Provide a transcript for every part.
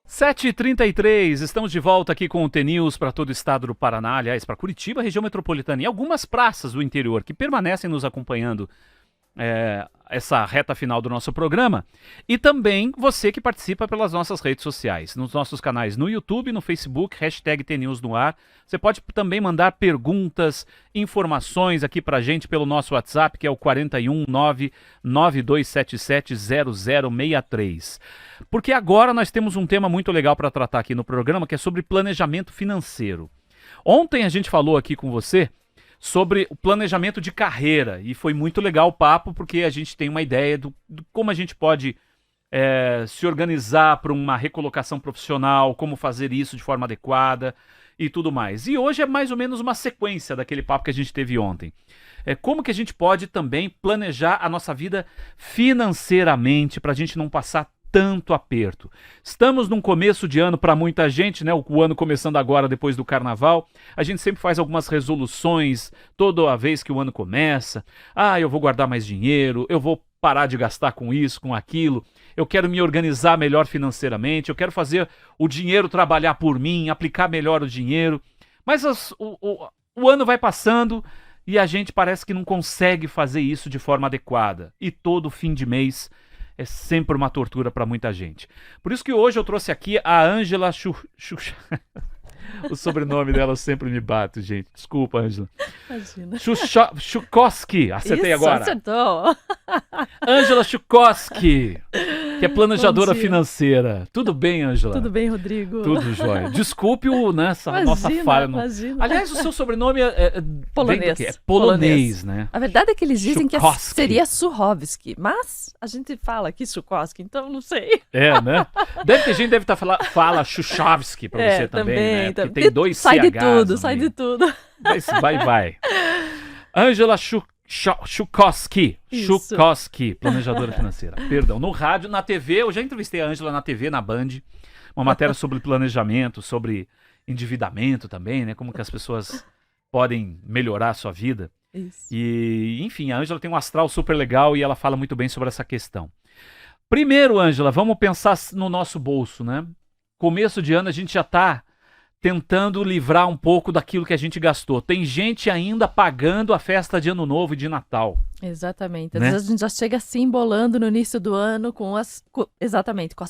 7h33, estamos de volta aqui com o T-News para todo o estado do Paraná, aliás, para Curitiba, região metropolitana e algumas praças do interior que permanecem nos acompanhando essa reta final do nosso programa. E também você que participa pelas nossas redes sociais, nos nossos canais no YouTube, no Facebook, hashtag T-News no ar. Você pode também mandar perguntas, informações aqui pra gente pelo nosso WhatsApp, que é o 419-9277-0063. Porque agora nós temos um tema muito legal para tratar aqui no programa, que é sobre planejamento financeiro. Ontem a gente falou aqui com você sobre o planejamento de carreira, e foi muito legal o papo, porque a gente tem uma ideia do como a gente pode se organizar para uma recolocação profissional, como fazer isso de forma adequada e tudo mais. E hoje é mais ou menos uma sequência daquele papo que a gente teve ontem. Como que a gente pode também planejar a nossa vida financeiramente, para a gente não passar tanto aperto. Estamos num começo de ano para muita gente, né? O ano começando agora, depois do carnaval. A gente sempre faz algumas resoluções toda a vez que o ano começa. Eu vou guardar mais dinheiro, eu vou parar de gastar com isso, com aquilo. Eu quero me organizar melhor financeiramente, eu quero fazer o dinheiro trabalhar por mim, aplicar melhor o dinheiro. Mas o ano vai passando e a gente parece que não consegue fazer isso de forma adequada. E todo fim de mês é sempre uma tortura para muita gente. Por isso que hoje eu trouxe aqui a Ângela O sobrenome dela sempre me bate, gente. Desculpa, Ângela. Imagina. Chukowski. Acertei Isso, agora. Acertou. Ângela Chukowski, que é planejadora financeira. Tudo bem, Ângela? Tudo bem, Rodrigo? Tudo jóia. Desculpe essa nossa falha. Imagina. Aliás, o seu sobrenome é polonês. É polonês, né? A verdade é que eles dizem Chukowski. que seria Suchowski, mas a gente fala aqui Chukowski, então não sei. Né? Deve ter gente que fala Chukowski pra você também, né? Também. Porque tem dois sai CHs de tudo, no sai meio. de tudo. Mas vai. Ângela Chukowski. Isso. Chukowski, planejadora financeira. Perdão. No rádio, na TV, eu já entrevistei a Ângela na TV, na Band. Uma matéria sobre planejamento, sobre endividamento também, né? Como que as pessoas podem melhorar a sua vida. Isso. E, enfim, a Ângela tem um astral super legal e ela fala muito bem sobre essa questão. Primeiro, Ângela, vamos pensar no nosso bolso, né? Começo de ano a gente já está tentando livrar um pouco daquilo que a gente gastou. Tem gente ainda pagando a festa de Ano Novo e de Natal. Exatamente. Às Né? vezes a gente já chega se embolando no início do ano com as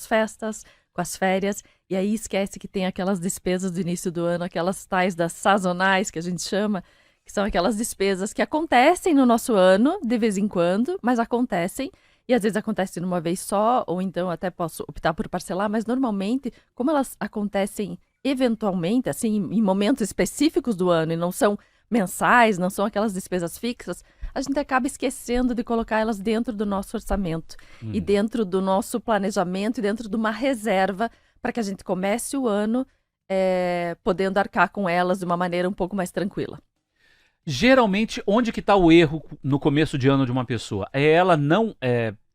festas, com as férias, e aí esquece que tem aquelas despesas do início do ano, aquelas tais das sazonais que a gente chama, que são aquelas despesas que acontecem no nosso ano, de vez em quando, mas acontecem, e às vezes acontecem numa vez só, ou então até posso optar por parcelar, mas normalmente, como elas acontecem eventualmente, assim, em momentos específicos do ano, e não são mensais, não são aquelas despesas fixas, a gente acaba esquecendo de colocar elas dentro do nosso orçamento, e dentro do nosso planejamento, e dentro de uma reserva, para que a gente comece o ano podendo arcar com elas de uma maneira um pouco mais tranquila. Geralmente, onde que está o erro no começo de ano de uma pessoa? É ela não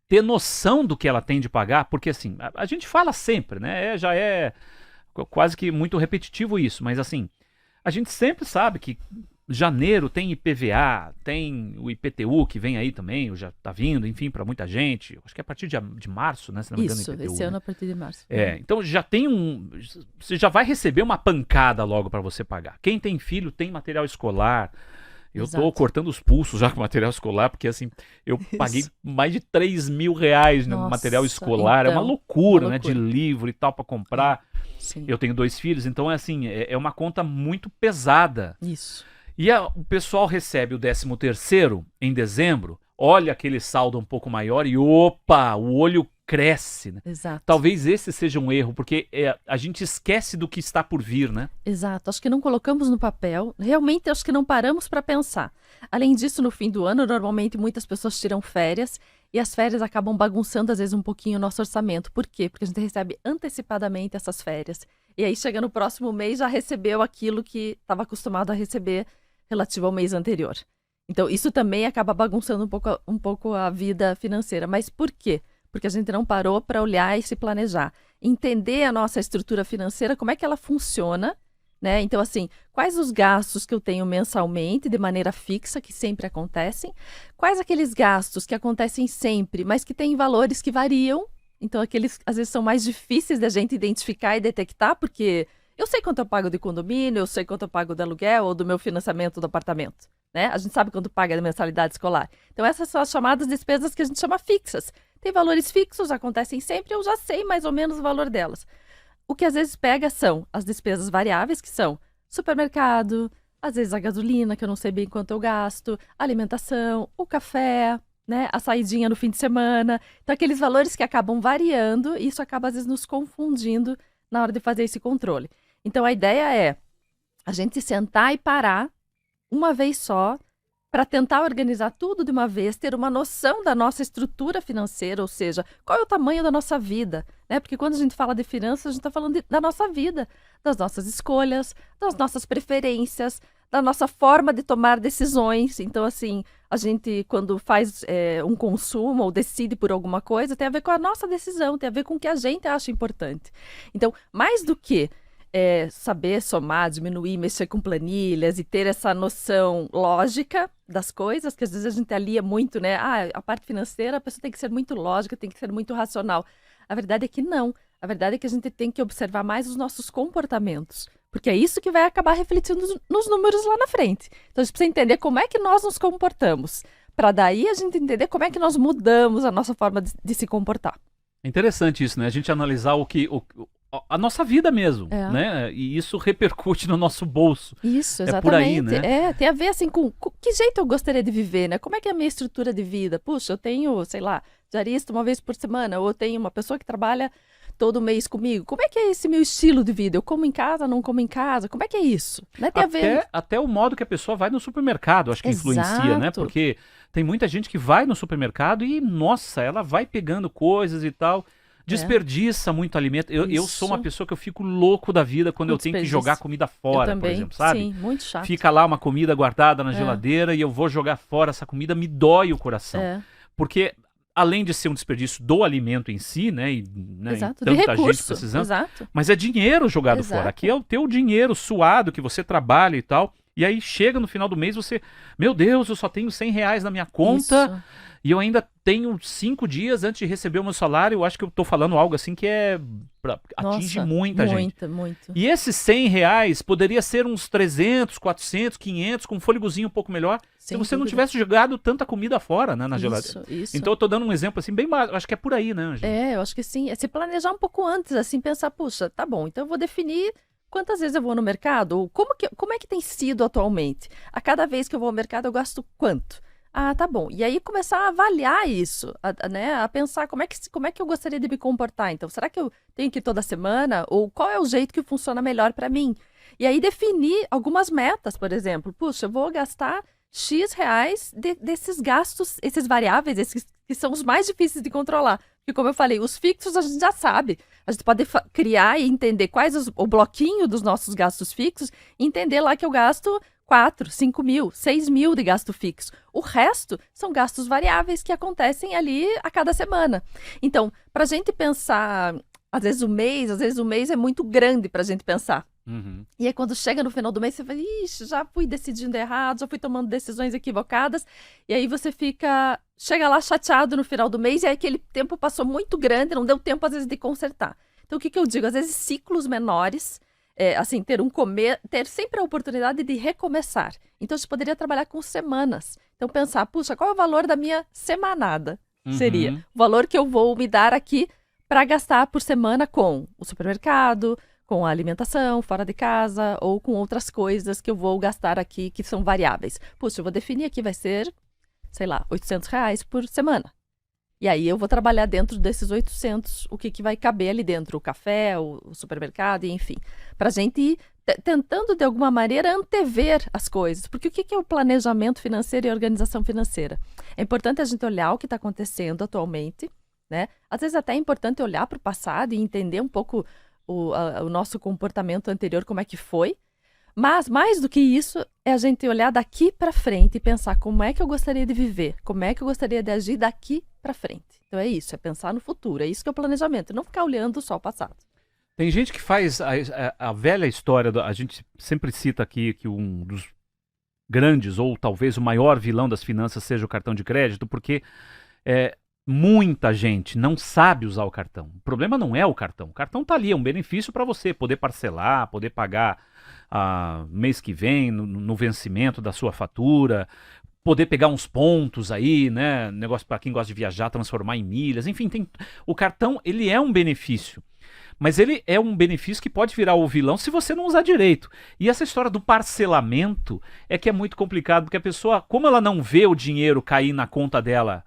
ter noção do que ela tem de pagar, porque assim, a gente fala sempre, né? Já é quase que muito repetitivo isso, mas assim, a gente sempre sabe que janeiro tem IPVA, tem o IPTU que vem aí também, já tá vindo, enfim, para muita gente. Acho que é a partir de março, né? Se não me engano, Isso, IPTU, esse ano né? a partir de março. Então já tem você já vai receber uma pancada logo para você pagar. Quem tem filho tem material escolar. Eu tô Exato. cortando os pulsos já com material escolar, porque assim, eu paguei mais de 3 mil reais no Nossa, material escolar. É uma então, loucura, uma né? De loucura. livro e tal para comprar. Sim, Eu tenho 2 filhos, então é assim, é uma conta muito pesada. isso. E o pessoal recebe o 13º em dezembro, olha aquele saldo um pouco maior e opa, o olho cresce, né? Exato. Talvez esse seja um erro, porque a gente esquece do que está por vir, né? Exato, acho que não colocamos no papel, realmente acho que não paramos para pensar. Além disso, no fim do ano, normalmente muitas pessoas tiram férias e as férias acabam bagunçando às vezes um pouquinho o nosso orçamento. Por quê? Porque a gente recebe antecipadamente essas férias. E aí chega no próximo mês já recebeu aquilo que estava acostumado a receber relativo ao mês anterior. Então isso também acaba bagunçando um pouco a vida financeira. Mas por quê? Porque a gente não parou para olhar e se planejar. Entender a nossa estrutura financeira, como é que ela funciona, né? Então, assim, quais os gastos que eu tenho mensalmente, de maneira fixa, que sempre acontecem? Quais aqueles gastos que acontecem sempre, mas que têm valores que variam Então, aqueles às vezes são mais difíceis da gente identificar e detectar, porque eu sei quanto eu pago de condomínio, eu sei quanto eu pago de aluguel ou do meu financiamento do apartamento, né? A gente sabe quanto paga da mensalidade escolar. Então, essas são as chamadas despesas que a gente chama fixas. Tem valores fixos, acontecem sempre, eu já sei mais ou menos o valor delas. O que às vezes pega são as despesas variáveis, que são supermercado, às vezes a gasolina, que eu não sei bem quanto eu gasto, alimentação, o café, né, a saidinha no fim de semana. Então, aqueles valores que acabam variando, e isso acaba às vezes nos confundindo na hora de fazer esse controle. Então, a ideia é a gente sentar e parar uma vez só, para tentar organizar tudo de uma vez, ter uma noção da nossa estrutura financeira, ou seja, qual é o tamanho da nossa vida, né? Porque quando a gente fala de finanças, a gente está falando da nossa vida, das nossas escolhas, das nossas preferências, da nossa forma de tomar decisões. Então, assim, a gente, quando faz um consumo ou decide por alguma coisa, tem a ver com a nossa decisão, tem a ver com o que a gente acha importante. Então, mais do que saber somar, diminuir, mexer com planilhas e ter essa noção lógica das coisas, que às vezes a gente alia muito, né? A parte financeira, a pessoa tem que ser muito lógica, tem que ser muito racional. A verdade é que não. A verdade é que a gente tem que observar mais os nossos comportamentos, porque é isso que vai acabar refletindo nos números lá na frente. Então a gente precisa entender como é que nós nos comportamos, para daí a gente entender como é que nós mudamos a nossa forma de se comportar. É interessante isso, né? A gente analisar a nossa vida mesmo, né? E isso repercute no nosso bolso. Isso, exatamente. É por aí, né? Tem a ver assim com que jeito eu gostaria de viver, né? Como é que é a minha estrutura de vida? Puxa, eu tenho, sei lá, diarista uma vez por semana, ou eu tenho uma pessoa que trabalha todo mês comigo. Como é que é esse meu estilo de vida? Eu como em casa, não como em casa? Como é que é isso? Né? Tem a ver... Até o modo que a pessoa vai no supermercado, acho que influencia, né? Porque tem muita gente que vai no supermercado e, nossa, ela vai pegando coisas e tal... Desperdiça muito alimento. Eu sou uma pessoa que eu fico louco da vida quando eu tenho que jogar comida fora, por exemplo, sabe? Sim, muito chato. Fica lá uma comida guardada na geladeira e eu vou jogar fora essa comida, me dói o coração. Porque, além de ser um desperdício do alimento em si, né? E Exato, tanta de recurso, gente precisando. Exato. Mas é dinheiro jogado fora. Aqui é o teu dinheiro suado que você trabalha e tal. E aí chega no final do mês você... Meu Deus, eu só tenho R$100 na minha conta... Isso. E eu ainda tenho 5 dias antes de receber o meu salário. Eu acho que eu tô falando algo assim que atinge muita gente. Muito. E esses R$100 poderia ser uns 300, 400, 500, com um fôlegozinho um pouco melhor, se você não tivesse jogado tanta comida fora, né, na geladeira. Isso. Então eu tô dando um exemplo assim bem básico. Acho que é por aí, né, Angela? Eu acho que sim. É se planejar um pouco antes, assim, pensar, puxa, tá bom, então eu vou definir quantas vezes eu vou no mercado, ou como é que tem sido atualmente. A cada vez que eu vou ao mercado eu gasto quanto? Tá bom. E aí começar a avaliar isso, né? A pensar como é que eu gostaria de me comportar. Então, será que eu tenho que ir toda semana? Ou qual é o jeito que funciona melhor para mim? E aí definir algumas metas, por exemplo. Puxa, eu vou gastar X reais desses gastos, esses variáveis, esses que são os mais difíceis de controlar. Porque, como eu falei, os fixos a gente já sabe. A gente pode criar e entender quais o bloquinho dos nossos gastos fixos e entender lá que eu gasto 4, 5 mil, 6 mil de gasto fixo. O resto são gastos variáveis que acontecem ali a cada semana. Então, para a gente pensar, às vezes o mês é muito grande para a gente pensar. Uhum. E aí quando chega no final do mês, você fala, ixi, já fui decidindo errado, já fui tomando decisões equivocadas. E aí você chega lá chateado no final do mês e aí aquele tempo passou muito grande, não deu tempo às vezes de consertar. Então o que eu digo? Às vezes ciclos menores, assim, ter sempre a oportunidade de recomeçar. Então, a gente poderia trabalhar com semanas. Então, pensar, puxa, qual é o valor da minha semanada? Seria o valor que eu vou me dar aqui para gastar por semana com o supermercado, com a alimentação, fora de casa, ou com outras coisas que eu vou gastar aqui que são variáveis. Puxa, eu vou definir aqui, vai ser, sei lá, R$800 por semana. E aí eu vou trabalhar dentro desses 800, o que vai caber ali dentro, o café, o supermercado, enfim. Para a gente ir tentando, de alguma maneira, antever as coisas. Porque o que é o planejamento financeiro e a organização financeira? É importante a gente olhar o que está acontecendo atualmente, né? Às vezes até é importante olhar para o passado e entender um pouco o nosso comportamento anterior, como é que foi. Mas, mais do que isso, é a gente olhar daqui para frente e pensar como é que eu gostaria de viver, como é que eu gostaria de agir daqui para frente. Então é isso, é pensar no futuro, é isso que é o planejamento, não ficar olhando só o passado. Tem gente que faz a velha história, a gente sempre cita aqui que um dos grandes, ou talvez o maior vilão das finanças seja o cartão de crédito, porque muita gente não sabe usar o cartão. O problema não é o cartão. O cartão tá ali, é um benefício para você poder parcelar, poder pagar mês que vem, no vencimento da sua fatura, poder pegar uns pontos aí, né? Negócio para quem gosta de viajar, transformar em milhas, enfim, o cartão, ele é um benefício. Mas ele é um benefício que pode virar o vilão se você não usar direito. E essa história do parcelamento é que é muito complicado, porque a pessoa, como ela não vê o dinheiro cair na conta dela,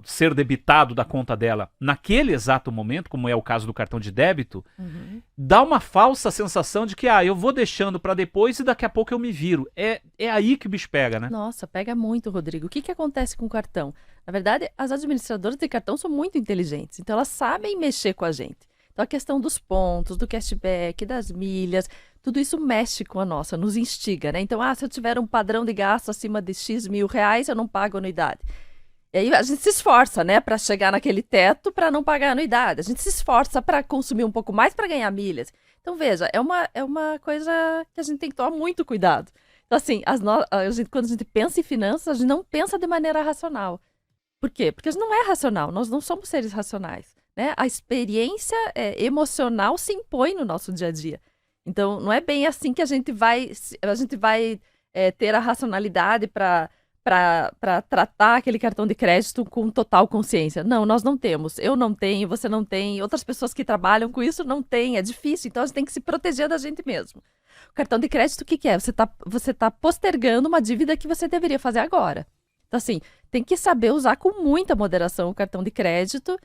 ser debitado da conta dela naquele exato momento, como é o caso do cartão de débito, dá uma falsa sensação de que eu vou deixando para depois e daqui a pouco eu me viro. É aí que o bicho pega, né? Nossa, pega muito, Rodrigo. O que que acontece com o cartão? Na verdade, as administradoras de cartão são muito inteligentes, então elas sabem mexer com a gente. Então a questão dos pontos, do cashback, das milhas, tudo isso mexe com a nossa, nos instiga, né? Então, se eu tiver um padrão de gasto acima de X mil reais, eu não pago anuidade. E aí a gente se esforça, né, para chegar naquele teto para não pagar anuidade. A gente se esforça para consumir um pouco mais para ganhar milhas. Então, veja, é uma coisa que a gente tem que tomar muito cuidado. Então, assim, quando a gente pensa em finanças, a gente não pensa de maneira racional. Por quê? Porque a gente não é racional, nós não somos seres racionais, né? A experiência emocional se impõe no nosso dia a dia. Então, não é bem assim que a gente vai ter a racionalidade para tratar aquele cartão de crédito com total consciência. Não, nós não temos. Eu não tenho, você não tem, outras pessoas que trabalham com isso não têm, é difícil. Então, a gente tem que se proteger da gente mesmo. O cartão de crédito, o que é? Você tá postergando uma dívida que você deveria fazer agora. Então, assim, tem que saber usar com muita moderação o cartão de crédito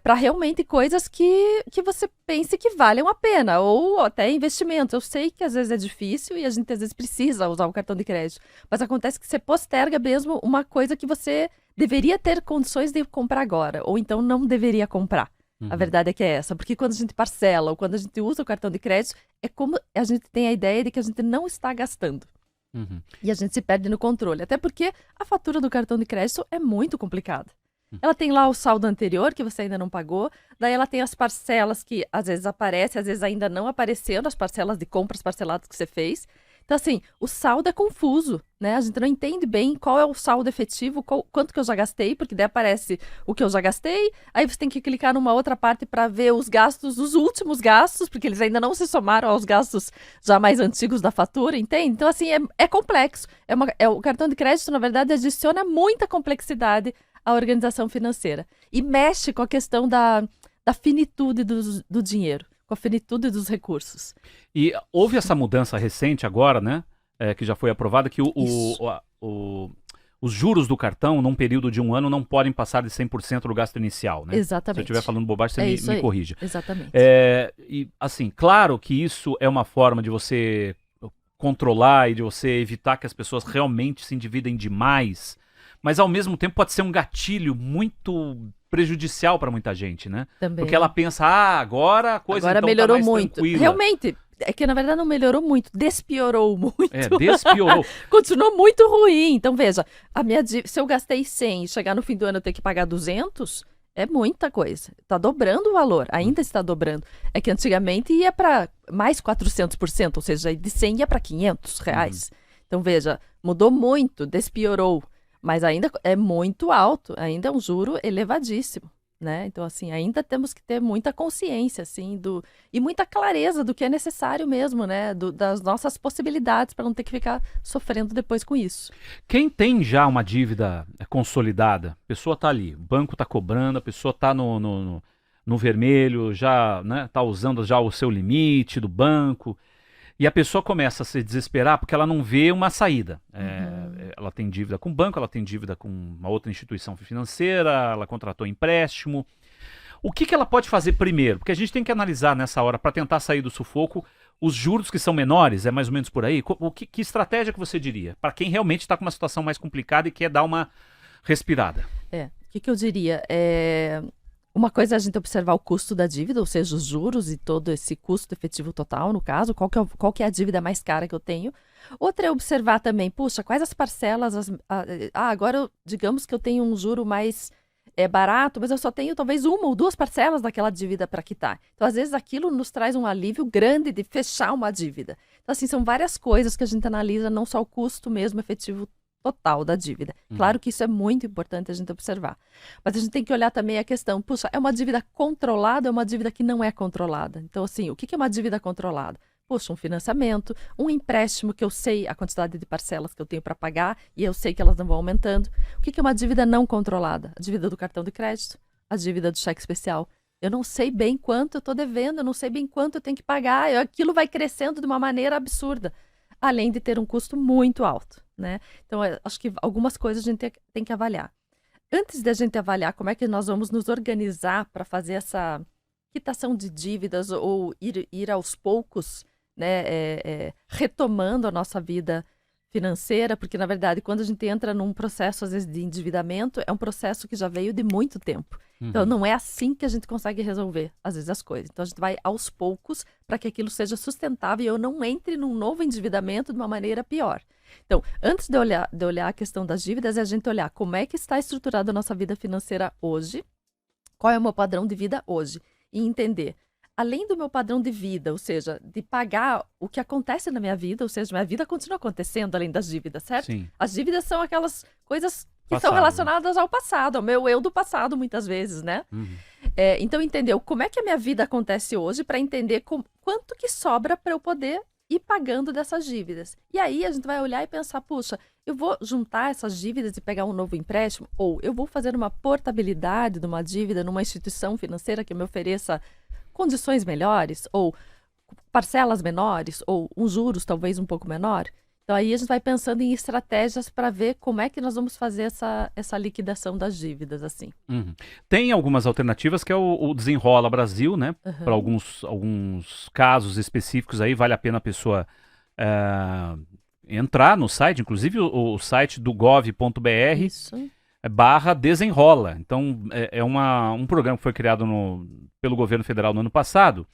para realmente coisas que você pense que valham a pena, ou até investimentos. Eu sei que às vezes é difícil e a gente às vezes precisa usar o cartão de crédito, mas acontece que você posterga mesmo uma coisa que você deveria ter condições de comprar agora, ou então não deveria comprar. A verdade é que é essa, porque quando a gente parcela ou quando a gente usa o cartão de crédito, é como a gente tem a ideia de que a gente não está gastando. E a gente se perde no controle, até porque a fatura do cartão de crédito é muito complicada. Ela tem lá o saldo anterior, que você ainda não pagou, daí ela tem as parcelas que às vezes aparecem, às vezes ainda não apareceram, as parcelas de compras parceladas que você fez. Então, assim, o saldo é confuso, né? A gente não entende bem qual é o saldo efetivo, quanto que eu já gastei, porque daí aparece o que eu já gastei, aí você tem que clicar numa outra parte para ver os gastos, os últimos gastos, porque eles ainda não se somaram aos gastos já mais antigos da fatura, entende? Então, assim, é complexo. O cartão de crédito, na verdade, adiciona muita complexidade à organização financeira e mexe com a questão da finitude do dinheiro, com a finitude dos recursos. E houve essa mudança recente agora, né? Que já foi aprovada, que os juros do cartão, num período de um ano, não podem passar de 100% do gasto inicial, né? Exatamente. Se eu estiver falando bobagem, você me corrige. Exatamente. E, assim, claro que isso é uma forma de você controlar e de você evitar que as pessoas realmente se endividem demais, mas ao mesmo tempo pode ser um gatilho muito prejudicial para muita gente, né? Também. Porque ela pensa, agora a coisa então melhorou tá mais muito. tranquila. Realmente, é que na verdade não melhorou muito, despiorou muito. Despiorou. Continuou muito ruim. Então veja, se eu gastei 100 e chegar no fim do ano eu ter que pagar 200, é muita coisa. Está dobrando o valor, ainda está dobrando. É que antigamente ia para mais 400%, ou seja, de 100 ia para 500 reais. Então veja, mudou muito, despiorou. Mas ainda é muito alto, ainda é um juro elevadíssimo, né? Então, assim, ainda temos que ter muita consciência, assim, e muita clareza do que é necessário mesmo, né? Das nossas possibilidades para não ter que ficar sofrendo depois com isso. Quem tem já uma dívida consolidada, a pessoa tá ali, o banco tá cobrando, a pessoa tá no vermelho, já, né, tá usando já o seu limite do banco, e a pessoa começa a se desesperar porque ela não vê uma saída. Ela tem dívida com o banco, ela tem dívida com uma outra instituição financeira, ela contratou empréstimo. O que ela pode fazer primeiro? Porque a gente tem que analisar nessa hora, para tentar sair do sufoco, os juros que são menores, é mais ou menos por aí. Que estratégia que você diria? Para quem realmente está com uma situação mais complicada e quer dar uma respirada. O que eu diria? Uma coisa é a gente observar o custo da dívida, ou seja, os juros e todo esse custo efetivo total, no caso, qual que é a dívida mais cara que eu tenho. Outra é observar também, puxa, quais as parcelas, agora digamos que eu tenho um juro mais barato, mas eu só tenho talvez uma ou duas parcelas daquela dívida para quitar. Então, às vezes, aquilo nos traz um alívio grande de fechar uma dívida. Então, assim, são várias coisas que a gente analisa, não só o custo mesmo efetivo total da dívida. Claro que isso é muito importante a gente observar. Mas a gente tem que olhar também a questão, puxa, é uma dívida controlada ou é uma dívida que não é controlada? Então, assim, o que é uma dívida controlada? Puxa, um financiamento, um empréstimo que eu sei a quantidade de parcelas que eu tenho para pagar e eu sei que elas não vão aumentando. O que é uma dívida não controlada? A dívida do cartão de crédito, a dívida do cheque especial. Eu não sei bem quanto eu estou devendo, eu não sei bem quanto eu tenho que pagar, aquilo vai crescendo de uma maneira absurda, além de ter um custo muito alto, né? Então, acho que algumas coisas a gente tem que avaliar. Antes de a gente avaliar como é que nós vamos nos organizar para fazer essa quitação de dívidas ou ir aos poucos, né, retomando a nossa vida financeira, porque, na verdade, quando a gente entra num processo, às vezes, de endividamento, é um processo que já veio de muito tempo. Então, não é assim que a gente consegue resolver, às vezes, as coisas. Então, a gente vai aos poucos para que aquilo seja sustentável e eu não entre num novo endividamento de uma maneira pior. Então, antes de olhar a questão das dívidas, é a gente olhar como é que está estruturada a nossa vida financeira hoje, qual é o meu padrão de vida hoje, e entender, além do meu padrão de vida, ou seja, de pagar o que acontece na minha vida, ou seja, minha vida continua acontecendo além das dívidas, certo? Sim. As dívidas são aquelas coisas que Passado, são relacionadas ao passado, ao meu eu do passado, muitas vezes, né? Então, entender como é que a minha vida acontece hoje para entender quanto que sobra para eu poder ir pagando dessas dívidas. E aí a gente vai olhar e pensar, puxa, eu vou juntar essas dívidas e pegar um novo empréstimo? Ou eu vou fazer uma portabilidade de uma dívida numa instituição financeira que me ofereça condições melhores, ou parcelas menores, ou juros talvez um pouco menor. Então aí a gente vai pensando em estratégias para ver como é que nós vamos fazer essa liquidação das dívidas, assim. Tem algumas alternativas, que é o Desenrola Brasil, né? Para alguns casos específicos aí, vale a pena a pessoa entrar no site, inclusive o site do gov.br. Isso. /desenrola. Então, é um programa que foi criado pelo governo federal no ano passado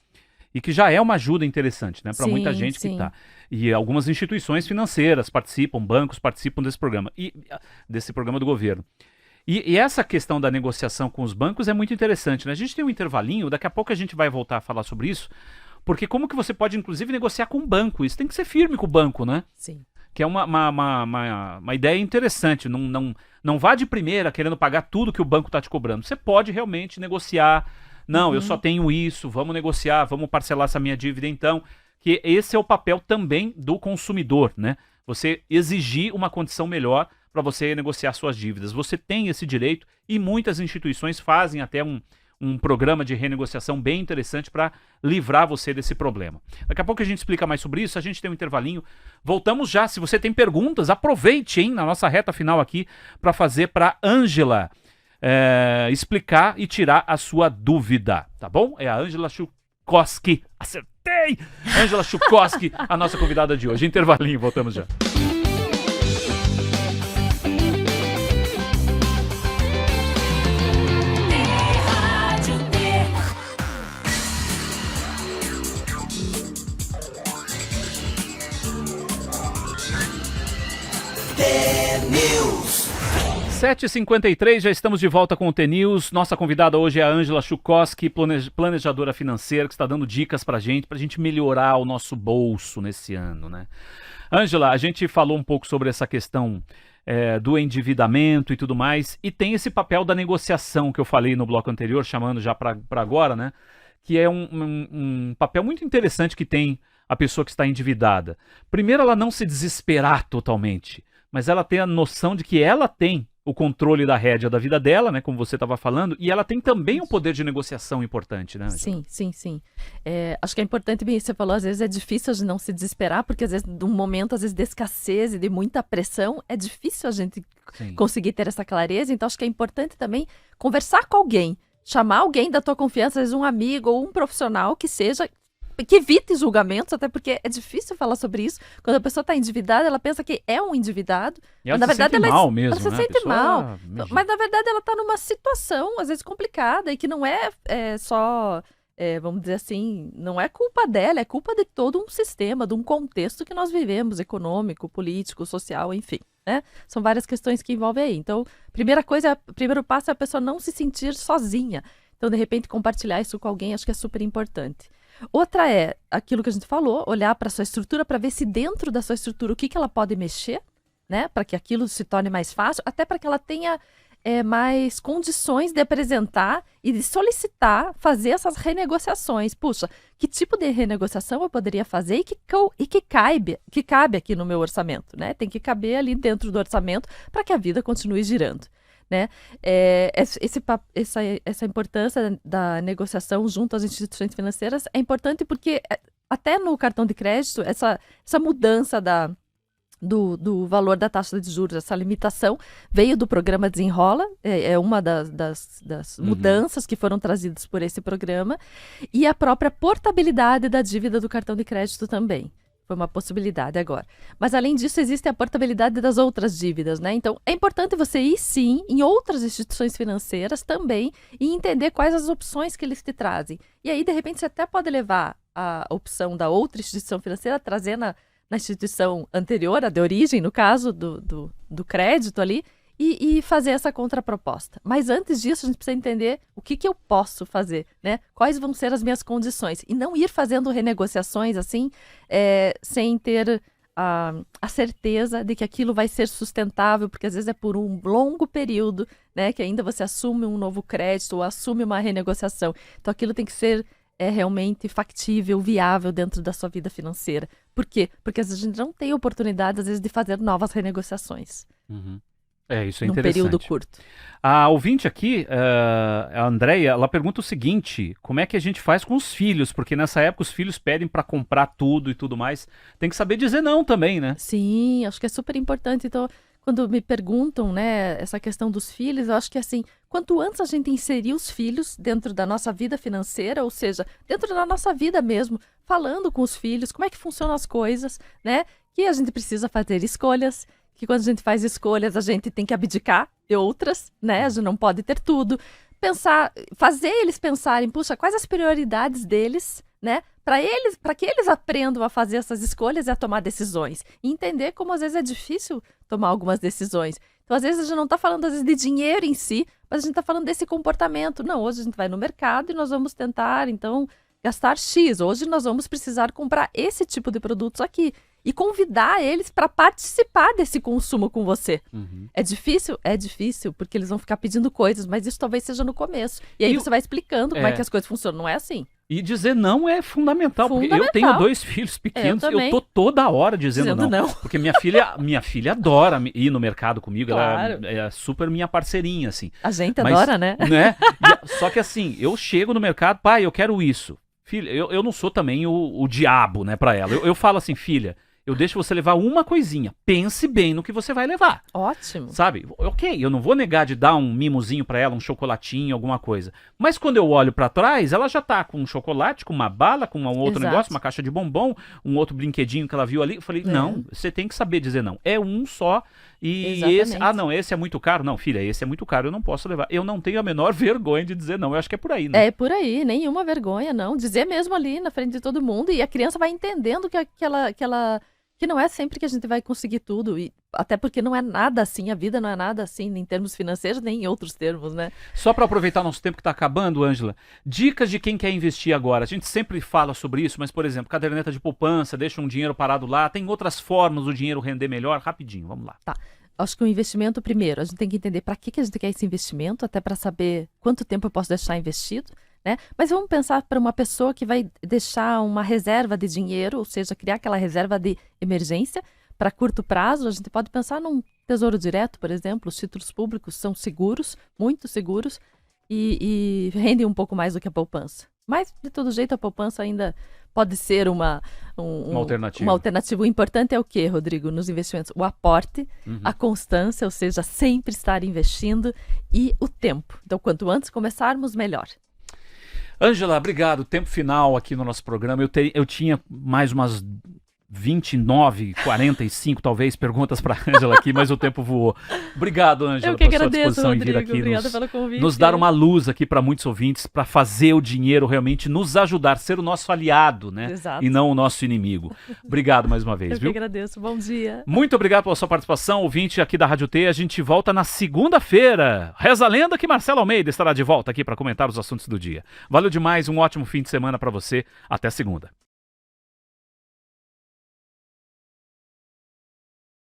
e que já é uma ajuda interessante, né, para muita gente que está. E algumas instituições financeiras participam, bancos participam desse programa do governo. E essa questão da negociação com os bancos é muito interessante, né? A gente tem um intervalinho, daqui a pouco a gente vai voltar a falar sobre isso, porque como que você pode, inclusive, negociar com o banco? Isso tem que ser firme com o banco, né? Sim. Que é uma ideia interessante. Não vá de primeira querendo pagar tudo que o banco está te cobrando. Você pode realmente negociar. Não, eu só tenho isso, vamos negociar, vamos parcelar essa minha dívida então. Que esse é o papel também do consumidor, né? Você exigir uma condição melhor para você negociar suas dívidas. Você tem esse direito e muitas instituições fazem até um programa de renegociação bem interessante para livrar você desse problema. Daqui a pouco a gente explica mais sobre isso, a gente tem um intervalinho. Voltamos já. Se você tem perguntas, aproveite, hein, na nossa reta final aqui para fazer para Ângela explicar e tirar a sua dúvida, tá bom? É a Ângela Schukowski. Acertei! Ângela Schukowski, a nossa convidada de hoje. Intervalinho, voltamos já. 7h53, já estamos de volta com o T-News. Nossa convidada hoje é a Ângela Schukowski, planejadora financeira, que está dando dicas pra gente melhorar o nosso bolso nesse ano, né? Ângela, a gente falou um pouco sobre essa questão do endividamento e tudo mais, e tem esse papel da negociação que eu falei no bloco anterior, chamando já para agora, né? Que é um papel muito interessante que tem a pessoa que está endividada. Primeiro, ela não se desesperar totalmente, mas ela tem a noção de que ela tem o controle da rédea da vida dela, né, como você estava falando, e ela tem também um poder de negociação importante, né, Ângela? Sim. Acho que é importante, bem, você falou, às vezes é difícil de não se desesperar, porque às vezes, num momento, às vezes, de escassez e de muita pressão, é difícil a gente conseguir ter essa clareza, então acho que é importante também conversar com alguém, chamar alguém da tua confiança, às vezes um amigo ou um profissional que evite julgamentos, até porque é difícil falar sobre isso. Quando a pessoa está endividada, ela pensa que é um endividado. E ela se sente mal mesmo, ela se né? sente mal. Mas, na verdade, ela está numa situação, às vezes, complicada, e que não é só, vamos dizer assim, não é culpa dela, é culpa de todo um sistema, de um contexto que nós vivemos, econômico, político, social, enfim. Né? São várias questões que envolvem aí. Então, primeiro passo é a pessoa não se sentir sozinha. Então, de repente, compartilhar isso com alguém, acho que é super importante. Outra é aquilo que a gente falou, olhar para a sua estrutura para ver se dentro da sua estrutura o que ela pode mexer. né? Para que aquilo se torne mais fácil, até para que ela tenha mais condições de apresentar e de solicitar, fazer essas renegociações. Puxa, que tipo de renegociação eu poderia fazer e que cabe aqui no meu orçamento, né? Tem que caber ali dentro do orçamento para que a vida continue girando, né? Essa importância da negociação junto às instituições financeiras é importante porque até no cartão de crédito, essa mudança do valor da taxa de juros, essa limitação, veio do programa Desenrola, é uma das mudanças que foram trazidas por esse programa, e a própria portabilidade da dívida do cartão de crédito também. Foi uma possibilidade agora. Mas, além disso, existe a portabilidade das outras dívidas, né? Então, é importante você ir, sim, em outras instituições financeiras também e entender quais as opções que eles te trazem. E aí, de repente, você até pode levar a opção da outra instituição financeira, trazer na instituição anterior, a de origem, no caso do crédito ali, e fazer essa contraproposta. Mas antes disso, a gente precisa entender o que eu posso fazer, né? Quais vão ser as minhas condições. E não ir fazendo renegociações assim, sem ter a certeza de que aquilo vai ser sustentável, porque às vezes é por um longo período, né? Que ainda você assume um novo crédito ou assume uma renegociação. Então aquilo tem que ser realmente factível, viável dentro da sua vida financeira. Por quê? Porque às vezes a gente não tem oportunidade, às vezes, de fazer novas renegociações. Uhum. Isso é num interessante. Período curto. A ouvinte aqui, a Andréia, ela pergunta o seguinte: como é que a gente faz com os filhos? Porque nessa época os filhos pedem para comprar tudo e tudo mais. Tem que saber dizer não também, né? Sim, acho que é super importante. Então, quando me perguntam, né, essa questão dos filhos, eu acho que assim, quanto antes a gente inserir os filhos dentro da nossa vida financeira, ou seja, dentro da nossa vida mesmo, falando com os filhos, como é que funcionam as coisas, né? Que a gente precisa fazer escolhas, que quando a gente faz escolhas a gente tem que abdicar de outras, né? A gente não pode ter tudo. Fazer eles pensarem, puxa, quais as prioridades deles, né? Para que eles aprendam a fazer essas escolhas e a tomar decisões. E entender como às vezes é difícil tomar algumas decisões. Então, às vezes, a gente não está falando às vezes, de dinheiro em si, mas a gente está falando desse comportamento. Não, hoje a gente vai no mercado e nós vamos tentar, então, gastar X. Hoje nós vamos precisar comprar esse tipo de produtos aqui. E convidar eles para participar desse consumo com você. Uhum. É difícil? É difícil, porque eles vão ficar pedindo coisas, mas isso talvez seja no começo. E aí você vai explicando como é que as coisas funcionam. Não é assim. E dizer não é fundamental, porque eu tenho 2 filhos pequenos, eu tô toda hora dizendo não. Porque minha filha adora ir no mercado comigo, claro. Ela é super minha parceirinha, assim. A gente adora, né? Só que assim, eu chego no mercado, pai, eu quero isso. Filha, eu não sou também o diabo, né, pra ela. Eu falo assim, filha, eu deixo você levar uma coisinha. Pense bem no que você vai levar. Ótimo. Sabe? Ok, eu não vou negar de dar um mimozinho pra ela, um chocolatinho, alguma coisa. Mas quando eu olho pra trás, ela já tá com um chocolate, com uma bala, com um outro negócio, uma caixa de bombom, um outro brinquedinho que ela viu ali. Eu falei, não, você tem que saber dizer não. É um só. E esse é muito caro. Não, filha, esse é muito caro, eu não posso levar. Eu não tenho a menor vergonha de dizer não. Eu acho que é por aí, né? É por aí, nenhuma vergonha, não. Dizer mesmo ali na frente de todo mundo. E a criança vai entendendo que não é sempre que a gente vai conseguir tudo, e até porque não é nada assim, a vida não é nada assim em termos financeiros, nem em outros termos, né? Só para aproveitar nosso tempo que está acabando, Ângela, dicas de quem quer investir agora. A gente sempre fala sobre isso, mas, por exemplo, caderneta de poupança, deixa um dinheiro parado lá, tem outras formas do dinheiro render melhor? Rapidinho, vamos lá. Tá. Acho que o investimento, primeiro, a gente tem que entender para que a gente quer esse investimento, até para saber quanto tempo eu posso deixar investido, né? Mas vamos pensar para uma pessoa que vai deixar uma reserva de dinheiro, ou seja, criar aquela reserva de emergência para curto prazo. A gente pode pensar num tesouro direto, por exemplo. Os títulos públicos são seguros, muito seguros, e rendem um pouco mais do que a poupança. Mas, de todo jeito, a poupança ainda pode ser uma alternativa. Uma alternativa. O importante é o quê, Rodrigo, nos investimentos? O aporte, a constância, ou seja, sempre estar investindo, e o tempo. Então, quanto antes começarmos, melhor. Ângela, obrigado. Tempo final aqui no nosso programa. Eu tinha mais umas 29, 45 talvez perguntas para a Ângela aqui, mas o tempo voou. Obrigado, Ângela, pela sua disposição em vir aqui nos dar uma luz aqui para muitos ouvintes, para fazer o dinheiro realmente nos ajudar, ser o nosso aliado, né? Exato. E não o nosso inimigo. Obrigado mais uma vez, viu? Eu que agradeço. Bom dia. Muito obrigado pela sua participação, ouvinte aqui da Rádio T. A gente volta na segunda-feira. Reza a lenda que Marcelo Almeida estará de volta aqui para comentar os assuntos do dia. Valeu demais, um ótimo fim de semana para você. Até segunda.